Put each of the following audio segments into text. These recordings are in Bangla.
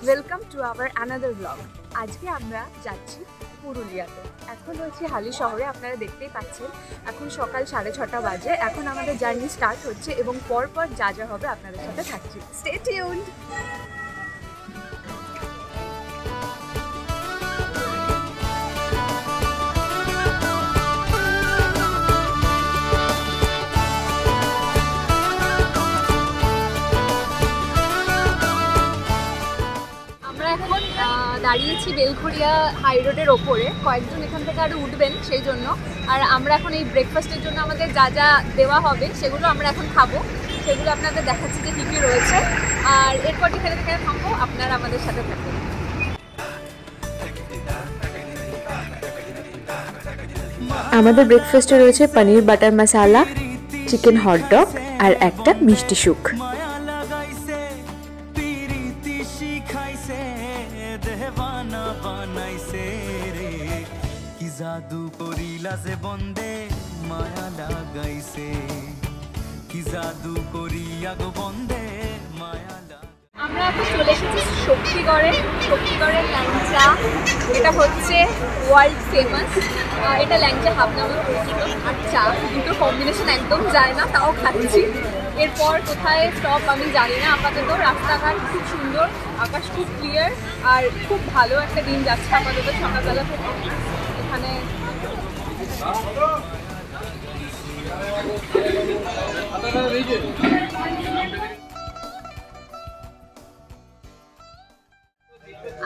Welcome to our another blog. আজকে আমরা যাচ্ছি পুরুলিয়াতে। এখন হচ্ছে হালি শহরে, আপনারা দেখতেই পাচ্ছেন। এখন সকাল 6:30 বাজে। এখন আমাদের জার্নি স্টার্ট হচ্ছে এবং পরপর যা যা হবে আপনাদের সাথে থাকছি। Stay tuned. এখন দাঁড়িয়েছি বেলঘরিয়া হাই রোডের ওপরে। কয়েকজন এখান থেকে আরও উঠবেন সেই জন্য। আর আমরা এখন এই ব্রেকফাস্টের জন্য আমাদের যা যা দেওয়া হবে সেগুলো আমরা এখন খাবো। সেগুলো আপনাদের দেখাচ্ছি যে কী কী রয়েছে। আর এরপর এখানে থেকে থামবো, আপনারা আমাদের সাথে থাকবেন। আমাদের ব্রেকফাস্টে রয়েছে পনির বাটার মশালা, চিকেন হটডগ আর একটা মিষ্টি শুক। জাদু করিলা যে বন্দে মায়া লাগাইছে, কি জাদু করিয়া গো বন্দে মায়া। আমরা এখন চলে এসেছি শক্তিগড়ের ল্যাংচা। এটা হচ্ছে ওয়ার্ল্ড ফেমাস। এটা ল্যাংচা হাফ নামে পরিচিত। আর চা, দুটো কম্বিনেশন একদম যায় না, তাও খাচ্ছি। এরপর কোথায় স্টপ আমি জানি না। আপাতত রাস্তাঘাট খুব সুন্দর, আকাশ খুব ক্লিয়ার, আর খুব ভালো একটা দিন যাচ্ছে আপাতত সকালবেলা থেকে এখানে।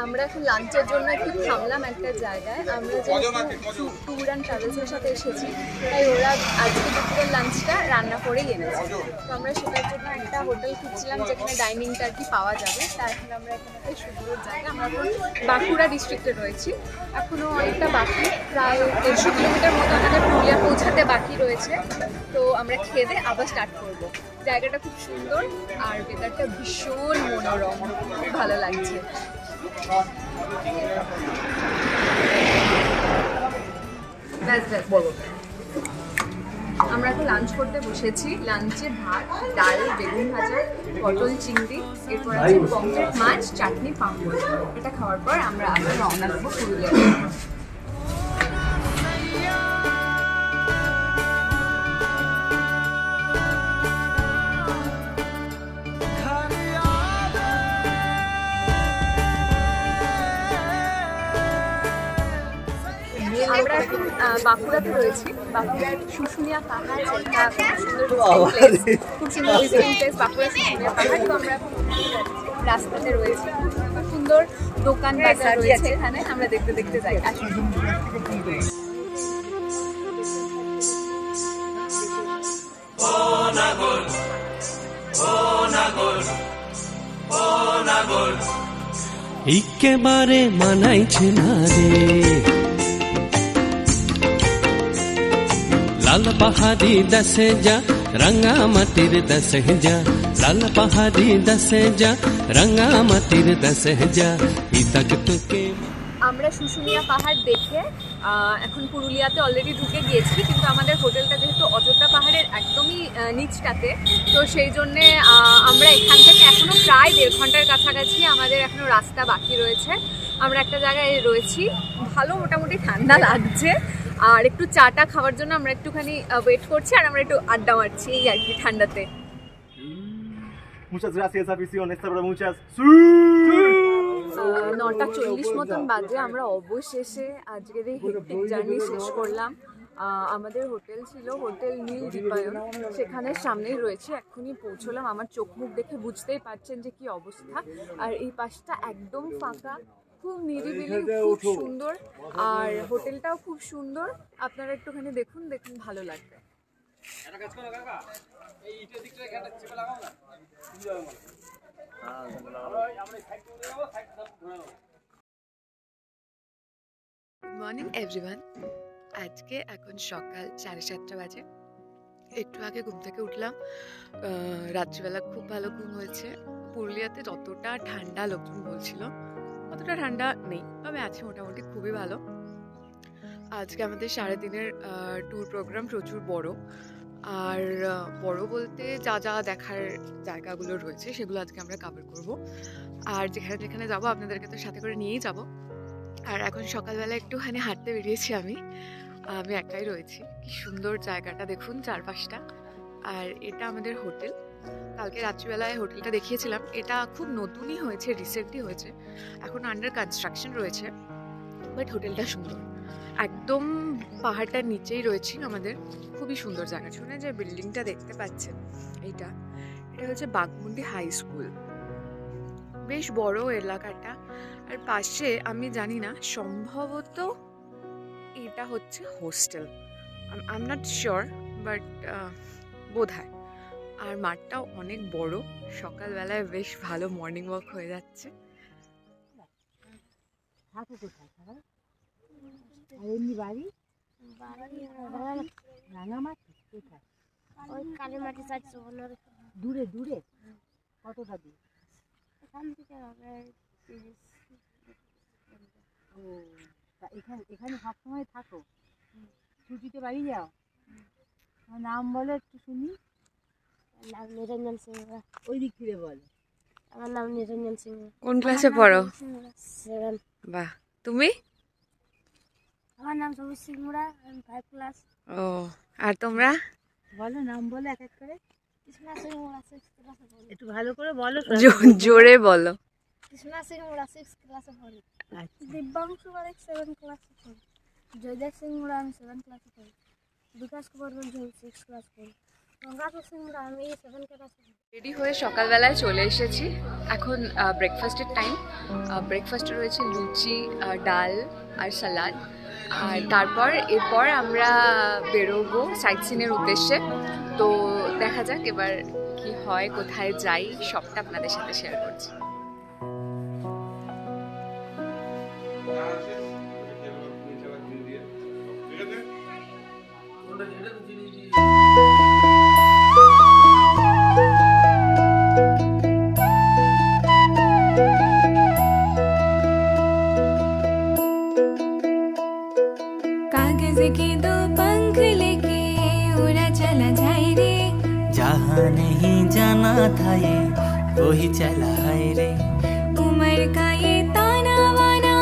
আমরা এখন লাঞ্চের জন্য একটু থামলাম একটা জায়গায়। আমরা যেহেতু ট্যুর অ্যান্ড ট্রাভেলসের সাথে এসেছি, তাই ওরা আজকে দুপুরের লাঞ্চটা রান্না করেই এনেছে। তো আমরা সেটার জন্য একটা হোটেল খুঁজছিলাম যেখানে ডাইনিংটা আর কি পাওয়া যাবে। তা এখন আমরা এখানে একটা সুন্দর জায়গা, আমরা এখন বাঁকুড়া ডিস্ট্রিক্টে রয়েছি। এখনও অনেকটা বাকি, প্রায় 150 কিলোমিটার মতো আমাদের পুরুলিয়া পৌঁছাতে বাকি রয়েছে। তো আমরা খেয়ে আবার স্টার্ট করবো। জায়গাটা খুব সুন্দর আর ওয়েদারটা ভীষণ মনোরম, খুব ভালো লাগছে। আমরা এখন লাঞ্চ করতে বসেছি। লাঞ্চে ভাত, ডাল, বেগুন ভাজা, পটল চিংড়ি, এরপর আছে পমফ্রেট মাছ, চাটনি, পাঁপড়। এটা খাওয়ার পর আমরা আবার রওনা দেবো পুরুলিয়া। আমরা এখন বাঁকুড়াতে রয়েছি। বাঁকুড়ার শুশুনিয়া পাহাড়, একটা খুব সুন্দর ভিজিটিং প্লেস বাঁকুড়া শুশুনিয়া পাহাড়। তো আমরা এখন রাস্তাতে রয়েছি, খুব সুন্দর দোকান বাজার রয়েছে এখানে। আমরা দেখতে দেখতে যাই। একেবারে মানাইছে না রে লাল পাহাড়ি দশে যা রঙা মাটির দশে যা, লাল পাহাড়ি দশে যা রঙা মাটির দশে যা। আমরা শুশুনিয়া পাহাড় দেখে এখন পুরুলিয়াতে অলরেডি ঢুকে গিয়েছি, কিন্তু আমাদের হোটেলটা যেহেতু অযোধ্যা পাহাড়ের একদমই নিচটাতে, তো সেই জন্যে আমরা এখান থেকে এখনও প্রায় 1.5 ঘন্টার কাছাকাছি আমাদের এখনও রাস্তা বাকি রয়েছে। আমরা একটা জায়গায় রয়েছি, ভালো মোটামুটি ঠান্ডা লাগছে। আর একটু চাটা খাওয়ার জন্য আমরা একটুখানি ওয়েট করছি, আর আমরা একটু আড্ডা মারছি এই আর কি ঠান্ডাতে। Muchas gracias, afición. Esta hora muchas. 9:40 মতন বাজে। আমরা অবশেষে আজকের এই হেক্টিক জার্নি শেষ করলাম। আমাদের হোটেল ছিল হোটেল নীল দীপায়ন, সেখানে সামনেই রয়েছে। এখনই পৌঁছলাম। আমার চোখ মুখ দেখে বুঝতেই পারছেন যে কি অবস্থা। আর এই পাশটা একদম ফাঁকা, খুব নিরিবিলি, খুব সুন্দর। আর হোটেলটাও খুব সুন্দর। আপনারা একটুখানি দেখুন, ভালো লাগবে। Good morning everyone. আজকে এখন সকাল 7:30 বাজে। একটু আগে ঘুম থেকে উঠলাম। রাত্রিবেলা খুব ভালো ঘুম হয়েছে। পুরুলিয়াতে যতটা ঠান্ডা লোকজন বলছিল অতটা ঠান্ডা নেই, তবে আছে মোটামুটি খুবই ভালো। আজকে আমাদের সারাদিনের ট্যুর প্রোগ্রাম প্রচুর বড়। আর বড় বলতে যা যা দেখার জায়গাগুলো রয়েছে সেগুলো আজকে আমরা কভার করব। আর যেখানে যেখানে যাবো আপনাদেরকে তো সাথে করে নিয়েই যাব। আর এখন সকালবেলা একটুখানি হাঁটতে বেরিয়েছি আমি একাই রয়েছি। কি সুন্দর জায়গাটা দেখুন চারপাশটা। আর এটা আমাদের হোটেল, কালকে রাত্রিবেলায় হোটেলটা দেখিয়েছিলাম। এটা খুব নতুনই হয়েছে, রিসেন্টলি হয়েছে, এখন আন্ডার কনস্ট্রাকশন রয়েছে, বাট হোটেলটা সুন্দর। একদম পাহাড়টার নিচেই রয়েছি আমাদের, খুবই সুন্দর জায়গা। শুনে যে বিল্ডিংটা দেখতে পাচ্ছেন এটা হচ্ছে বাঘমুন্ডি হাই স্কুল, বেশ বড় এলাকাটা। আর পাশে আমি জানি না, সম্ভবত এটা হচ্ছে hostel, I am not sure, but বোধহয়। আর মাঠটাও অনেক বড়, সকালবেলায় বেশ ভালো মর্নিং ওয়াক হয়ে যাচ্ছে। দূরে দূরে কতটা দূর? এখান থেকে এখানে সবসময় থাকো? ছুটিতে বাড়ি যাও? আমার নাম বলো একটু শুনি। নাম নিরঞ্জন সিং। ওই দিক থেকে বলো। আমার নাম নিরঞ্জন সিং। কোন ক্লাসে পড়ো? 7। বাহ, তুমি? আমার নাম সবুজ সিং মুড়া, আমি 5 ক্লাস। ও, আর তোমরা? বলো নাম বলো এক এক করে। কৃষ্ণা সিং মুড়া 6 ক্লাসে পড়ি। একটু ভালো করে বলো, জোরে বলো। কৃষ্ণা সিং মুড়া 6 ক্লাসে পড়ি। দিব্যাংশু বারিক 7 ক্লাসে পড়ি। জয়দেব সিং মুড়া আমি 7 ক্লাসে পড়ি। বিকাশ কুমার বন্ধু 6 ক্লাস পড়ি। গঙ্গাধর সিং মুড়া আমি 7 ক্লাসে পড়ি। রেডি হয়ে সকালবেলায় চলে এসেছি, এখন ব্রেকফাস্টের টাইম। ব্রেকফাস্টে রয়েছে লুচি, ডাল আর সালাদ। আর এরপর আমরা বেরোবো সাইট সিনের উদ্দেশ্যে। তো দেখা যাক এবার কি হয়, কোথায় যাই, সবটা আপনাদের সাথে শেয়ার করছি। कागज के 2 पंख लेके उड़ा चला जाए रे, जहाँ नहीं जाना था ये वही चला है रे। उम्र का ये ताना वाना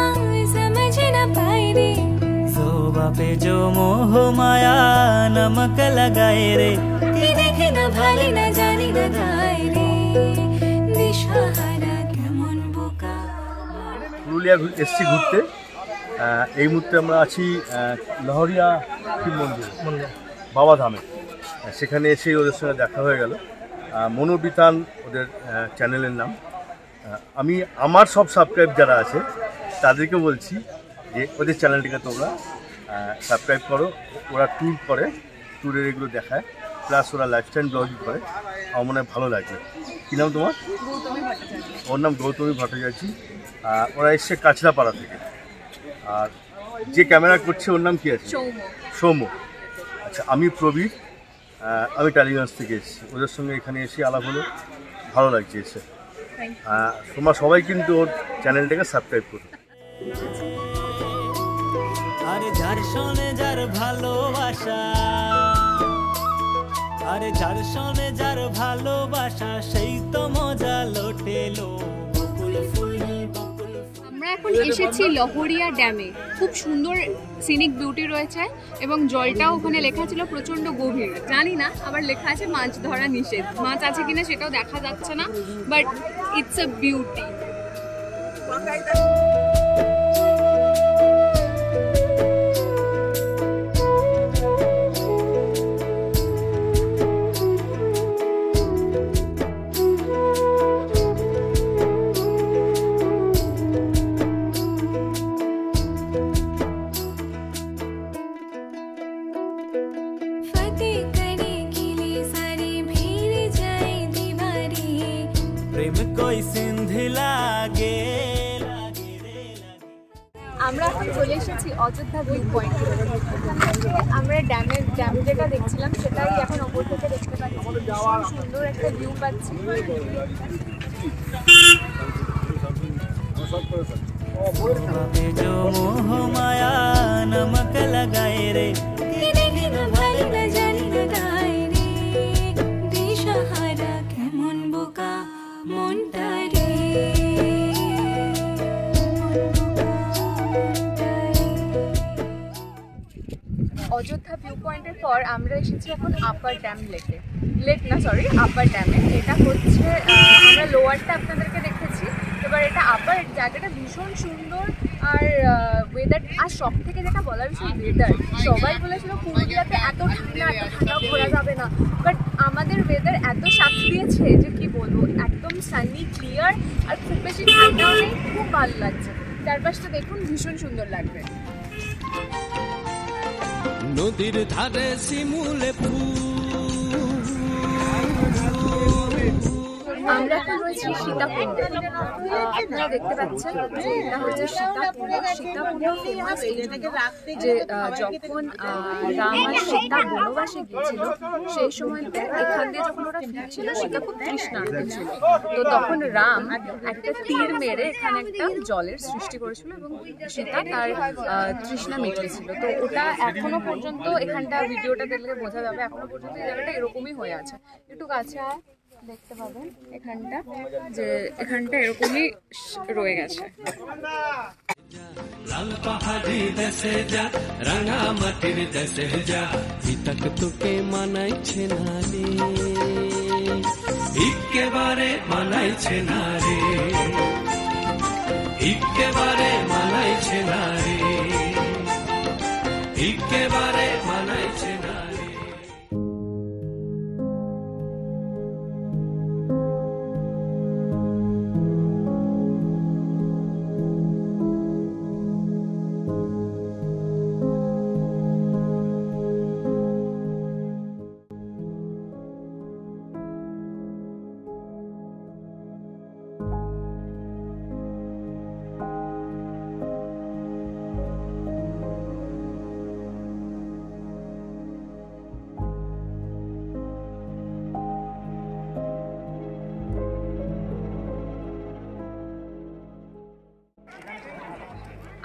समझ न पाए रे, जोबा पे जो मोह माया नमक लगाए रे। कि देखे न भाले न जाने न गाए रे, दिशाहारा केमन बोका। পুরুলিয়া এসছি ঘুরতে। এই মুহূর্তে আমরা আছি লহরিয়া শিব মন্দির বাবা ধামে। সেখানে এসে ওদের সঙ্গে দেখা হয়ে গেল। মনোবিতান ওদের চ্যানেলের নাম। আমি আমার সব সাবস্ক্রাইব যারা আছে তাদেরকে বলছি যে ওদের চ্যানেলটিকে তোমরা সাবস্ক্রাইব করো। ওরা ট্যুর করে, ট্যুরের এগুলো দেখায়, প্লাস ওরা লাইফস্টাইল ব্লগিং করে। আমার মনে হয় ভালো লাগবে। কী নাম তোমার? ওর নাম গৌতমী ভট্টাচার্য। ওরা এসছে কাছড়াপাড়া থেকে। আর যে ক্যামেরা করছে ওর নাম কি আছে? সৌম্য। আচ্ছা, আমি প্রবীর, আমি টালিগঞ্জ থেকে এসেছি। ওদের সঙ্গে এখানে এসে আলাপ হলো, ভালো লাগছে এসে। তোমরা সবাই কিন্তু ওর চ্যানেলটাকে সাবস্ক্রাইব করো। আরে যার শোনে যার ভালোবাসা, আরে যার শোনে যার ভালোবাসা, সেই তো মজা লোটেলো। আমরা এখন এসেছি লহরিয়া ড্যামে। খুব সুন্দর সিনিক বিউটি রয়েছে এবং জলটাও ওখানে লেখা ছিল প্রচণ্ড গভীর। জানি না, আবার লেখা আছে মাছ ধরা নিষেধ। মাছ আছে কিনা সেটাও দেখা যাচ্ছে না, বাট ইটস আ বিউটি। फतेह करे खिले सारी भीड़ जाए दीवारी, प्रेम कोई सिंध लागे। আমরা এখন চলে এসেছি অযোধ্যা ভিউ পয়েন্ট। আমরা ড্যাম যেটা দেখছিলাম সেটাই এখন ওপর থেকে দেখতে পাচ্ছি। সুন্দর একটা ভিউ পাচ্ছি। जो मोह माया नमक लगाए रे, कि देखे न भाले न जाने न गाए रे, दिशाहारा केमन बोका মনটা রে। পয়েন্টের পর আমরা এসেছি এখন আপার ড্যাম আপার ড্যামে। এটা হচ্ছে আমরা লোয়ারটা আপনাদেরকে দেখেছি, এবার এটা আপার জায়গাটা ভীষণ সুন্দর। আর ওয়েদার, আর সব থেকে যেটা বলার বিষয় ওয়েদার, সবাই বলেছিল পুরুলিয়াতে এত ঠান্ডা ঘোরা যাবে না, বাট আমাদের ওয়েদার এত সাথ দিয়েছে যে কি বলবো, একদম সানি ক্লিয়ার আর খুব বেশি ঠান্ডাও নেই, খুব ভালো লাগছে। চারপাশটা দেখুন, ভীষণ সুন্দর লাগবে। নদীর ধারে শিমুলে আমরা এখন রয়েছি সীতাকুণ্ডে। আপনারা দেখতে পাচ্ছেন যে এটা হচ্ছে সীতাকুণ্ড। সীতাকুণ্ড ফেমাস যে যখন রাম আর সীতা বনবাসে গিয়েছিল সেই সময়তে এখান দিয়ে যখন ওরা ফিরছিল, সীতা খুব তৃষ্ণার্ত ছিল, তো তখন রাম একটা তীর মেরে এখানে একটা জলের সৃষ্টি করেছিল এবং সীতা তার তৃষ্ণা মিটিয়েছিল। তো ওটা এখনো পর্যন্ত, এখানটা ভিডিওটা দেখলে বোঝা যাবে, এখনো পর্যন্ত এই জায়গাটা এরকমই হয়ে আছে। একটু কাছে দেখতে পাবেন এখানটা এরকমই রয়ে গেছে। লাল পাহাড়ি দেশে যা, রাঙা মাটির দেশে যা, পিতাক তোকে মানাইছে না রে, একেবারে মানাইছে না রে, একেবারে মানাইছে না রে, একেবারে মানাইছে না রে।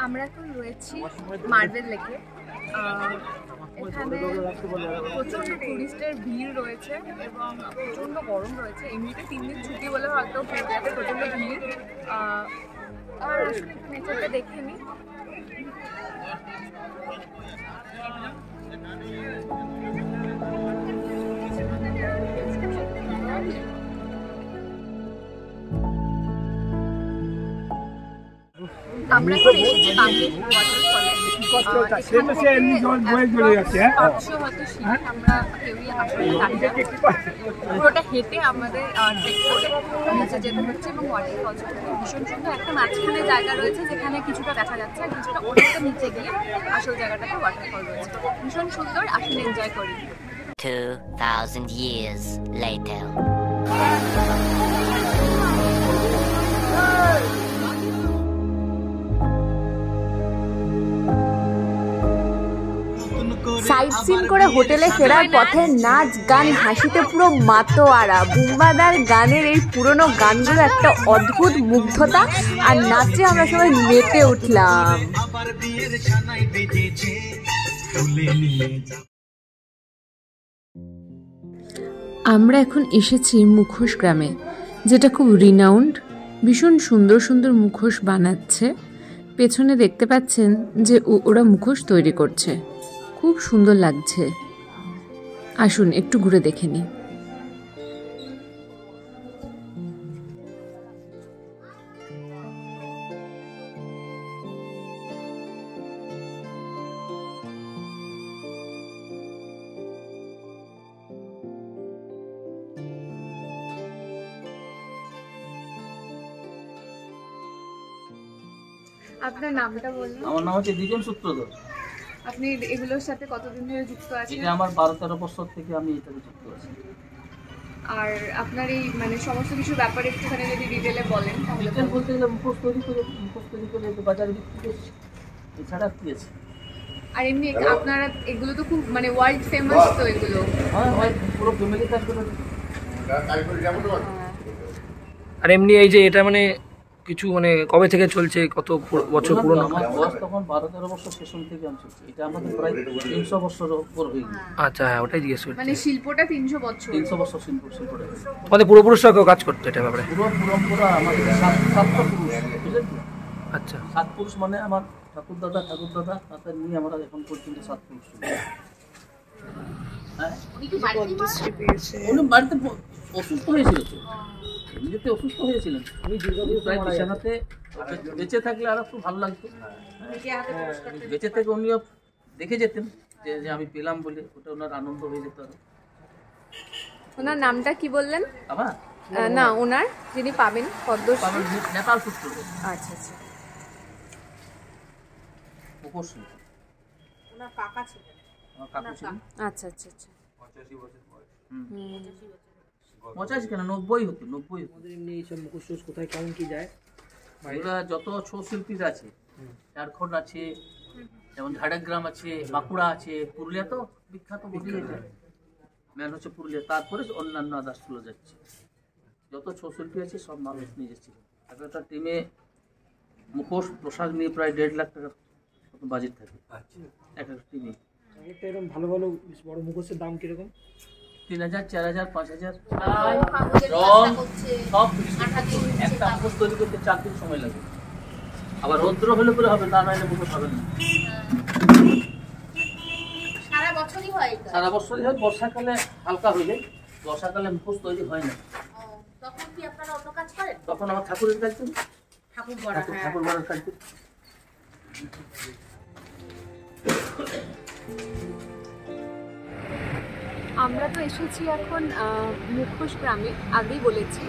আমরা এখন রয়েছি মার্বেল লেকে। এখানে প্রচণ্ড টুরিস্টের ভিড় রয়েছে এবং প্রচণ্ড গরম রয়েছে। এমনিতে 3 দিন ছুটি বলে হয়তো পুরুলিয়াতে প্রচণ্ড ভিড়। আর আসলে নেচারটা দেখে নিই। আমরা এখন এসেছি বাংলিশ ওয়াটারফলে। আমরা কেউই আসলে পুরোটা হেঁটে আমাদের ট্রেক করে নিচে যেতে হচ্ছে এবং ওয়াটারফলস ভীষণ সুন্দর একটা মাঝখানে জায়গা রয়েছে যেখানে কিছুটা দেখা যাচ্ছে আর কিছুটা ওটাতে নিচে গিয়ে আসল জায়গাটাতে ওয়াটারফল রয়েছে। ভীষণ সুন্দর, আসলে এনজয় করি। 2000 years later. সাইট সিন করে হোটেলে ফেরার পথে নাচ গান হাসিতে পুরো মাতোয়ারা। বুম্বাদার গানের এই পুরনো গানগুলো একটা অদ্ভুত মুগ্ধতা, আর নাচে আমরা সবাই মেতে উঠলাম। আমরা এখন এসেছি মুখোশ গ্রামে, যেটা খুব রিনাউন্ড। ভীষণ সুন্দর সুন্দর মুখোশ বানাচ্ছে। পেছনে দেখতে পাচ্ছেন যে ওরা মুখোশ তৈরি করছে, খুব সুন্দর লাগছে। আসুন একটু ঘুরে দেখে নিই। আপনার নামটা বলুন। আমার নাম হচ্ছে দ্বিজেন সূত্রধর। আপনি এগুলোর সাথে কতদিন ধরে যুক্ত আছেন? এটা আমার 12-13 বছর থেকে আমি এটাতে যুক্ত আছি। আর আপনার এই মানে সমস্ত কিছু ব্যাপারে একটুখানি যদি ডিটেলে বলেন তাহলে। বলতে গেলে মুখোশ তৈরি করে বাজারে বিক্রি করছি, এছাড়া কি আছে। আর এমনি আপনারা এগুলো তো খুব মানে ওয়ার্ল্ড ফেমাস, তো এগুলো হ্যাঁ পুরো ফ্যামিলি কাজ করে। আর এমনি এই যে এটা মানে কিছু মানে কবে থেকে চলছে, কত বছর পুরনো? আমার বয়স তখন 12-13 বছর সেশন থেকে আমি চলছে। এটা আমাদের প্রায় 300 বছর উপর হয়ে গেছে। আচ্ছা হ্যাঁ, ওটাই জিজ্ঞেস করছি। মানে শিল্পটা 300 বছর। 300 বছর শিল্পটা আমাদের পূর্বপুরুষরা কেউ কাজ করতো এটা ব্যাপারে? পুরো আমাদের 7 পুরুষ, বুঝলেন তো? আচ্ছা 7 পুরুষ মানে আমার ঠাকুর দাদা তাদের নিয়ে আমরা এখন পর্যন্ত 7 পুরুষ। হ্যাঁ পেয়েছে উনি বাড়িতে অসুস্থ হয়েছিল তো, এমনিতে অসুস্থ হয়েছিলেন উনি দুর্গাপুর প্রায় বিছানাতে। বেঁচে থাকলে আর একটু ভালো লাগতো, বেঁচে থেকে উনিও দেখে যেতেন যে আমি পেলাম বলে, ওটা ওনার আনন্দ হয়ে যেত। আরো ওনার নামটা কি বললেন? আবার না, ওনার যিনি পাবেন পদ্মশ্রী। নেপাল সূত্র। আচ্ছা আচ্ছা। ওনার কাকা ছিলেন। আচ্ছা আচ্ছা আচ্ছা। 85 বছর বয়স। 85 কেন, 90 হতো, 90 হতো। আমাদের এমনি এইসব মুখোশ কোথায় কেমন কি যায়? এগুলা যত ছৌ শিল্পীরা আছে, ঝাড়খণ্ড আছে, যেমন ঝাড়গ্রাম আছে, বাঁকুড়া আছে, পুরুলিয়া তো বিখ্যাত মেন হচ্ছে পুরুলিয়া, তারপরে অন্যান্য আদার্সগুলো যাচ্ছে। যত ছৌ শিল্পী আছে সব মানুষ নিয়ে যাচ্ছে। একটা টিমে মুখোশ পোশাক নিয়ে প্রায় 1.5 লাখ টাকার বাজেট থাকে এক একটা টিমে। একটা এরকম ভালো ভালো বড় মুখোশের দাম কিরকম? 3000, 4000, 5000 সব একটা মুখোশ তৈরি করতে 4 দিন সময় লাগে। আবার রৌদ্র হলে করে হবে, না নাহলে মুখোশ হবে না। সারা বছরই হয়, বর্ষাকালে হালকা হয়ে যায়, বর্ষাকালে মুখোশ তৈরি হয় না। তখন কি আপনারা অন্য কাজ করেন? তখন আমার ঠাকুরের কাজ করি, ঠাকুর গড়ার কাজ করি। আমরা তো এসেছি এখন মুখোশ গ্রামে, আগেই বলেছি।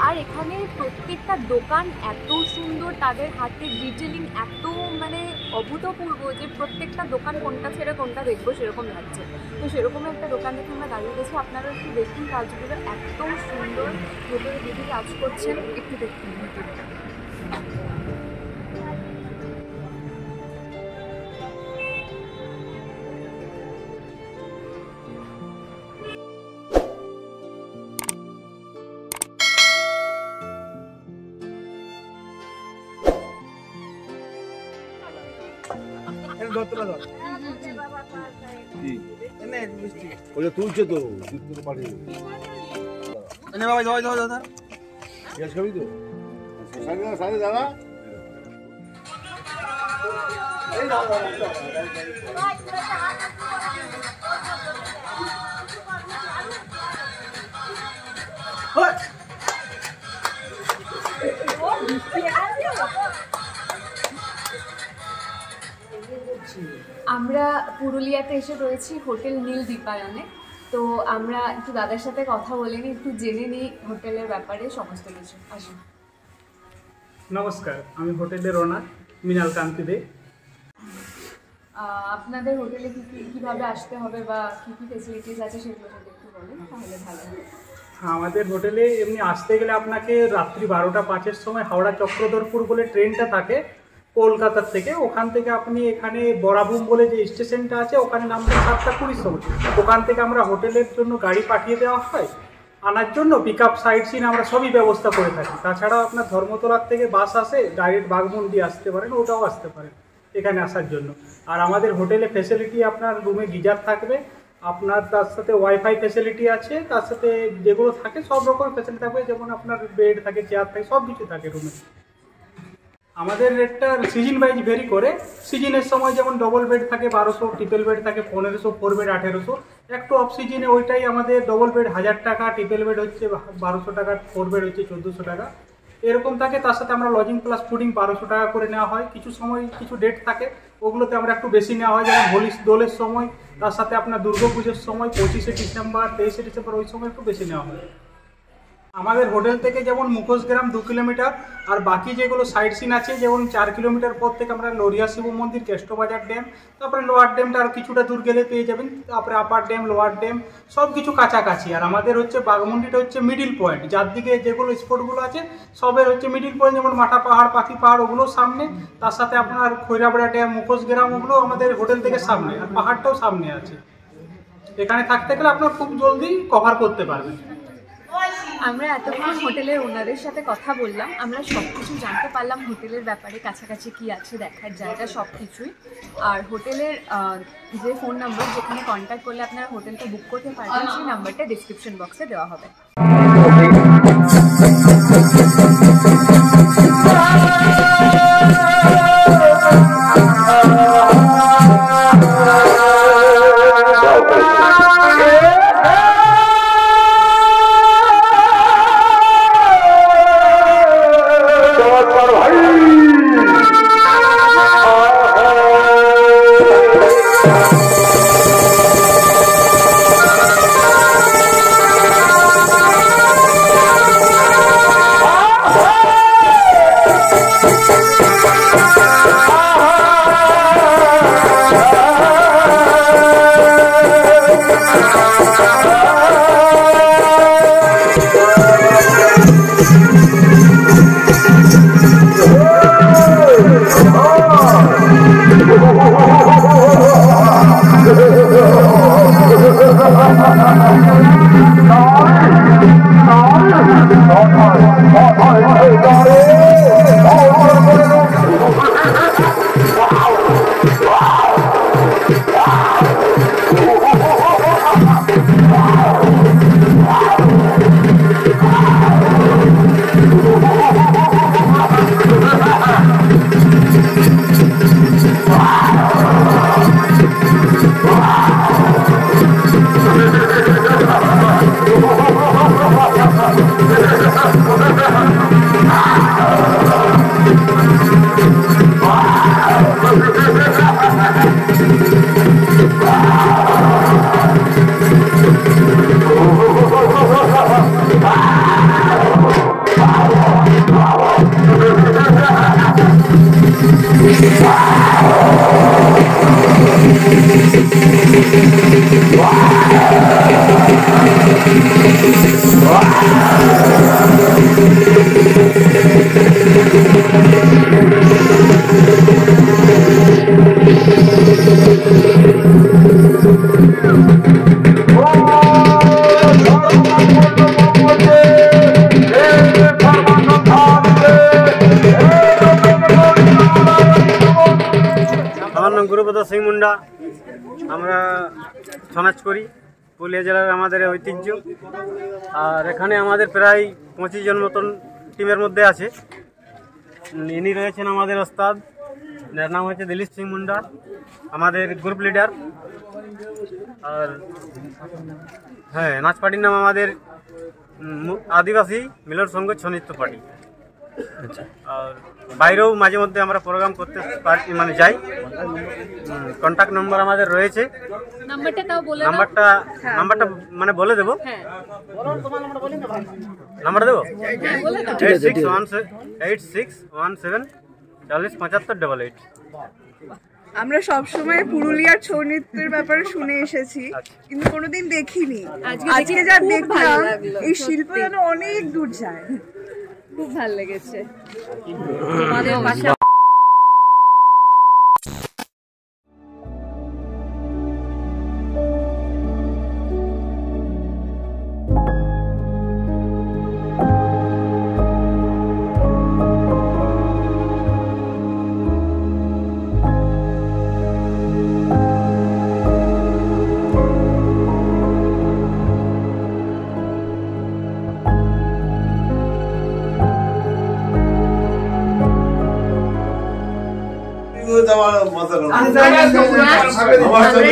আর এখানে প্রত্যেকটা দোকান এত সুন্দর, তাদের হাতের ডিটেলিং এত মানে অভূতপূর্ব যে প্রত্যেকটা দোকান কোনটা ছেড়ে কোনটা দেখবো সেরকম লাগছে। তো সেরকম একটা দোকান দেখে আমরা দাঁড়িয়ে গেছি। আপনারা একটু দেখুন কাজগুলো এত সুন্দর, ভেতরে দিদি কাজ করছেন, একটু দেখুন ভেতরে। তুলছে তো পাঠিয়ে দাদা। আমরা পুরুলিয়াতে এসে রয়েছি হোটেল নীল দীপায়নে। তো আমরা একটু দাদার সাথে কথা বলে নিই, একটু জেনে নিই হোটেলের ব্যাপারে সমস্ত কিছু। আসুন। নমস্কার, আমি হোটেলের ওনার মৃণাল কান্তি দে। আপনাদের হোটেলে কীভাবে আসতে হবে বা কী কী ফেসিলিটিস আছে সেগুলো যদি একটু বলেন তাহলে ভালো হবে। আমাদের হোটেলে এমনি আসতে গেলে আপনাকে রাত্রি 12টা 5-এর সময় হাওড়া চক্রধরপুর বলে ট্রেনটা থাকে কলকাতার থেকে। ওখান থেকে আপনি এখানে বরাভূম বলে যে স্টেশনটা আছে ওখানে নামবেন 7টা 20 সময়। ওখান থেকে আমরা হোটেলের জন্য গাড়ি পাঠিয়ে দেওয়া হয় আনার জন্য। পিক আপ, সাইড সিন আমরা সবই ব্যবস্থা করে থাকি। তাছাড়াও আপনার ধর্মতলার থেকে বাস আসে, ডাইরেক্ট বাঘমুন্ডি আসতে পারেন, ওটাও আসতে পারেন এখানে আসার জন্য। আর আমাদের হোটেলে ফেসিলিটি আপনার রুমে গিজার থাকবে, আপনার তার সাথে ওয়াইফাই ফেসিলিটি আছে, তার সাথে যেগুলো থাকে সব রকম ফেসিলিটি থাকবে, যেমন আপনার বেড থাকে, চেয়ার থাকে, সব কিছু থাকে রুমে। আমাদের রেটটা সিজন ওয়াইজ ভেরি করে। সিজনের সময় যেমন ডবল বেড থাকে 1200, ট্রিপল বেড থাকে 1500, 4 বেড 1800। একটু অফ সিজনে ওইটাই আমাদের ডবল বেড 1000 টাকা, ট্রিপল বেড হচ্ছে 1200 টাকা, 4 বেড হচ্ছে 1400 টাকা এরকম থাকে। তার সাথে আমরা লজিং প্লাস ফুডিং 1200 টাকা করে নেওয়া হয়। কিছু সময় কিছু ডেট থাকে ওগুলোতে আমরা একটু বেশি নেওয়া হয়, যেমন হোলি দোলের সময়, তার সাথে আপনার দুর্গাপুজোর সময় 25শে ডিসেম্বর, 23শে ডিসেম্বর, ওই সময় একটু বেশি নেওয়া হয়। আমাদের হোটেল থেকে যেমন মুখোশগ্রাম 2 কিলোমিটার, আর বাকি যেগুলো সাইড সিন আছে যেমন 4 কিলোমিটার পর থেকে আমরা নড়িয়া শিব মন্দির, কেষ্টবাজার ড্যাম, তারপরে লোয়ার ড্যামটা আর কিছুটা দূর গেলে পেয়ে যাবেন, তারপরে আপার ড্যাম, লোয়ার ড্যাম সব কিছু কাছাকাছি। আর আমাদের হচ্ছে বাঘমুন্ডিটা হচ্ছে মিডিল পয়েন্ট, যার দিকে যেগুলো স্পটগুলো আছে সবের হচ্ছে মিডিল পয়েন্ট, যেমন মাঠা পাহাড়, পাখি পাহাড় ওগুলোও সামনে, তার সাথে আপনার খৈরাবেড়া ড্যাম, মুখোশগ্রাম ওগুলো আমাদের হোটেল থেকে সামনে, আর পাহাড়টাও সামনে আছে। এখানে থাকতে গেলে আপনার খুব জলদি কভার করতে পারবেন। আমরা এতক্ষণ হোটেলের ওনারের সাথে কথা বললাম, আমরা সব কিছু জানতে পারলাম হোটেলের ব্যাপারে, কাছাকাছি কি আছে দেখার জায়গা সব কিছুই। আর হোটেলের যে ফোন নাম্বার যেখানে কন্ট্যাক্ট করলে আপনারা হোটেলটা বুক করতে পারবেন সেই নাম্বারটা ডিসক্রিপশন বক্সে দেওয়া হবে। Salve. আমার নাম গুরুপদ সিং মুন্ডা। আমরা ছৌ করি, পুরুলিয়া জেলার আমাদের ঐতিহ্য। আর এখানে আমাদের প্রায় 25 জন মতন টিমের মধ্যে আছে। ইনি রয়েছেন আমাদের ওস্তাদ, যার নাম হচ্ছে দিলীপ সিং মুন্ডা, আমাদের গ্রুপ লিডার। আর হ্যাঁ, নাচ পার্টির নাম আমাদের আদিবাসী মিলন সংঘ ছৌ নৃত্য পার্টি। আর বাইরেও মাঝে মধ্যে আমরা প্রোগ্রাম করতে পারি, মানে যাই। কন্ট্যাক্ট নম্বর আমাদের রয়েছে। নাম্বারটা মানে বলে দেবো। নাম্বার দেবো 8617407588। আমরা সবসময় পুরুলিয়ার ছৌ নৃত্যের ব্যাপারে শুনে এসেছি, কিন্তু কোনোদিন দেখিনি। আজকে যা দেখলাম, এই শিল্প যেন অনেক দূর যায়। খুব ভালো লেগেছে।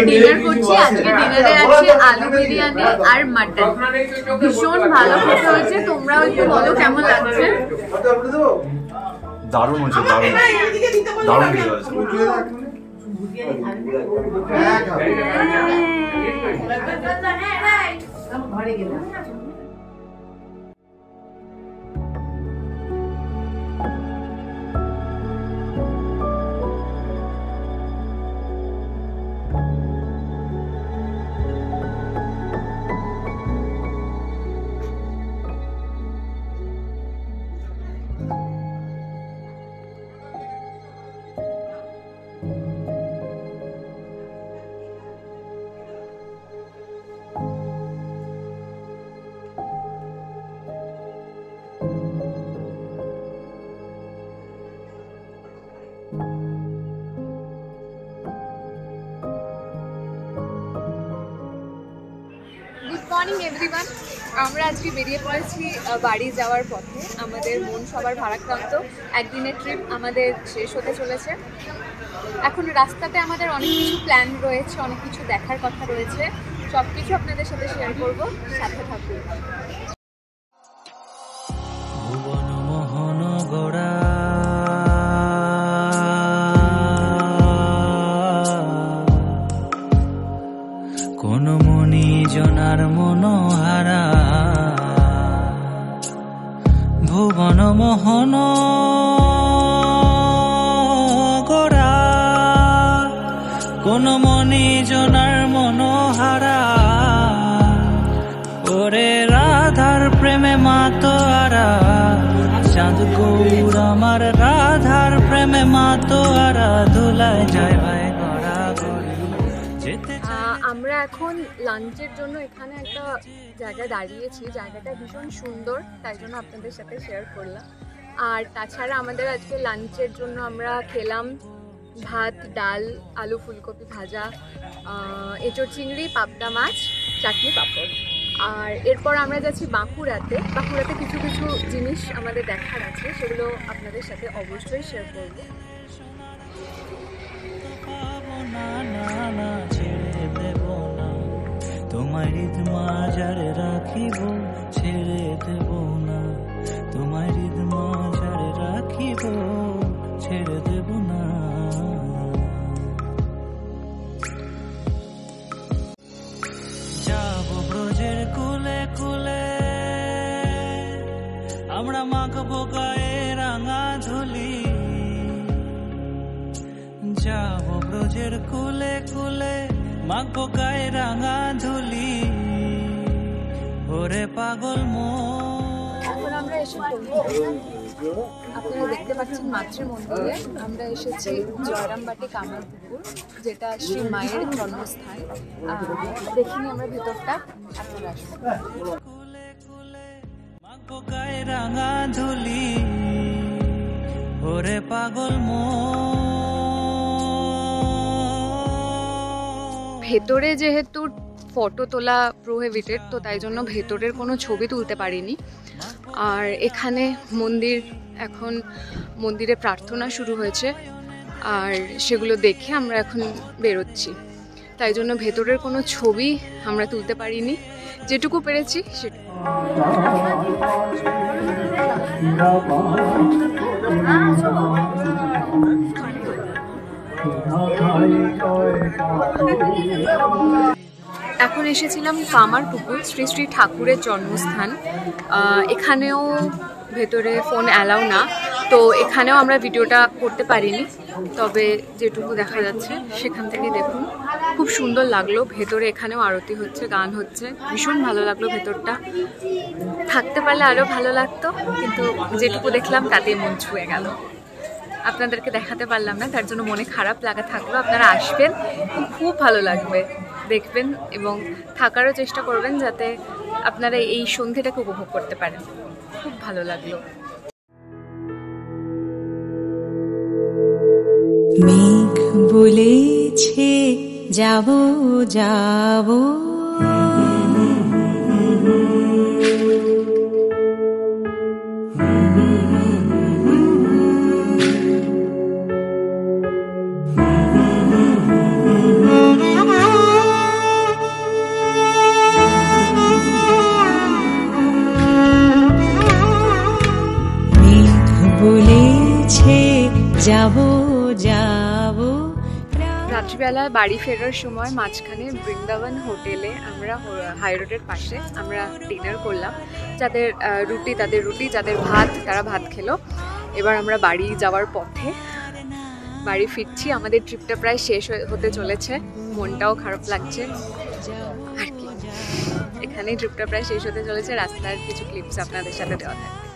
ডিনার করছি। আজকে ডিনারে আছে আলু বিরিয়ানি আর মাটন। ভীষণ ভালো খেতে হয়েছে। তোমরাও একটু বলো কেমন লাগছে। দারুণ হয়েছে, দারুণ দারুণ খেতে হয়েছে। মর্নিং এভরিওয়ান, আমরা আজকে বেরিয়ে পড়েছি বাড়ি যাওয়ার পথে। আমাদের মন সবার ভারাক্রান্ত, একদিনের ট্রিপ আমাদের শেষ হতে চলেছে। এখন রাস্তাতে আমাদের অনেক কিছু প্ল্যান রয়েছে, অনেক কিছু দেখার কথা রয়েছে। সব কিছু আপনাদের সাথে শেয়ার করব, সাথে থাকুন। কোন মনি জনার মনোহারা ভুবন মোহন গোরা, কোন মনি জনার মনোহারা ওরে রাধার প্রেমে মাতোয়ারা, চাঁদ গৌর আমার রাধার প্রেমে মাতোয়ারা, ধুলায় যায় ভাই গড়া গড়ি। আমরা এখন লাঞ্চের জন্য এখানে একটা জায়গায় দাঁড়িয়েছি। জায়গাটা ভীষণ সুন্দর, তাই জন্য আপনাদের সাথে শেয়ার করলাম। আর তাছাড়া আমাদের আজকে লাঞ্চের জন্য আমরা খেলাম ভাত, ডাল, আলু ফুলকপি ভাজা, এঁচোড় চিংড়ি, পাবদা মাছ, চাটনি, পাঁপড়। আর এরপর আমরা যাচ্ছি বাঁকুড়াতে। বাঁকুড়াতে কিছু কিছু জিনিস আমাদের দেখার আছে, সেগুলো আপনাদের সাথে অবশ্যই শেয়ার করব। তোমার ঈদ মাজারে রাখিব, ছেড়ে দেব না। তোমার ঈদ মাজারে রাখিব, ছেড়ে দেব না। যাব ব্রজের কুলে কুলে, আমরা মাখবো গায়ে রাঙা ঝুলি। যাবো ব্রজের কুলে কুলে, মাখবো গায়ে রাঙা ধুলি, ওরে পাগল মন। এখন আমরা এসে পৌঁছেছি, আপনারা দেখতে পাচ্ছেন মাতৃ মন্দিরে। আমরা এসেছি জয়রামবাটি কামারপুকুর, যেটা শ্রী মায়ের জন্মস্থান। দেখিনি আমরা ভেতরটা, আপনারা আসুন। মাখবো গায়ে রাঙা ধুলি, ওরে পাগল মন। ভেতরে যেহেতু ফটো তোলা প্রোহিবিটেড, তো তাই জন্য ভেতরের কোনো ছবি তুলতে পারিনি। আর এখানে এখন মন্দিরে প্রার্থনা শুরু হয়েছে, আর সেগুলো দেখে আমরা এখন বেরোচ্ছি। তাই জন্য ভেতরের কোনো ছবি আমরা তুলতে পারিনি, যেটুকু পেরেছি সেটুকু। এখন এসেছিলাম কামারপুকুর, শ্রী শ্রী ঠাকুরের জন্মস্থান। এখানেও ভেতরে ফোন অ্যালাউ না, তো এখানেও আমরা ভিডিওটা করতে পারিনি, তবে যেটুকু দেখা যাচ্ছে সেখান থেকে দেখুন। খুব সুন্দর লাগলো ভেতরে, এখানেও আরতি হচ্ছে, গান হচ্ছে, ভীষণ ভালো লাগলো ভেতরটা। থাকতে পারলে আরও ভালো লাগতো, কিন্তু যেটুকু দেখলাম তাতেই মন ছুঁয়ে গেল। আপনাদেরকে দেখাতে পারলাম না, তার জন্য মনে খারাপ লাগা থাকলো। আপনারা আসবেন, খুব ভালো লাগবে, দেখবেন এবং থাকারও চেষ্টা করবেন, যাতে আপনারা এই সন্ধ্যেটাকে উপভোগ করতে পারেন। খুব ভালো লাগলো। মেঘ বলেছে যাবো যাবো, যাবো যাবো। রাত্রিবেলা বাড়ি ফেরার সময় মাঝখানে বৃন্দাবন হোটেলে আমরা হাই রোডের পাশে আমরা ডিনার করলাম। যাদের রুটি তাদের রুটি, যাদের ভাত তারা ভাত খেলো। এবার আমরা বাড়ি যাওয়ার পথে বাড়ি ফিরছি। আমাদের ট্রিপটা প্রায় শেষ হতে চলেছে, মনটাও খারাপ লাগছে আর কি। এখানেই ট্রিপটা প্রায় শেষ হতে চলেছে। রাস্তার কিছু ক্লিপস আপনাদের সাথে দেওয়া থাকবে।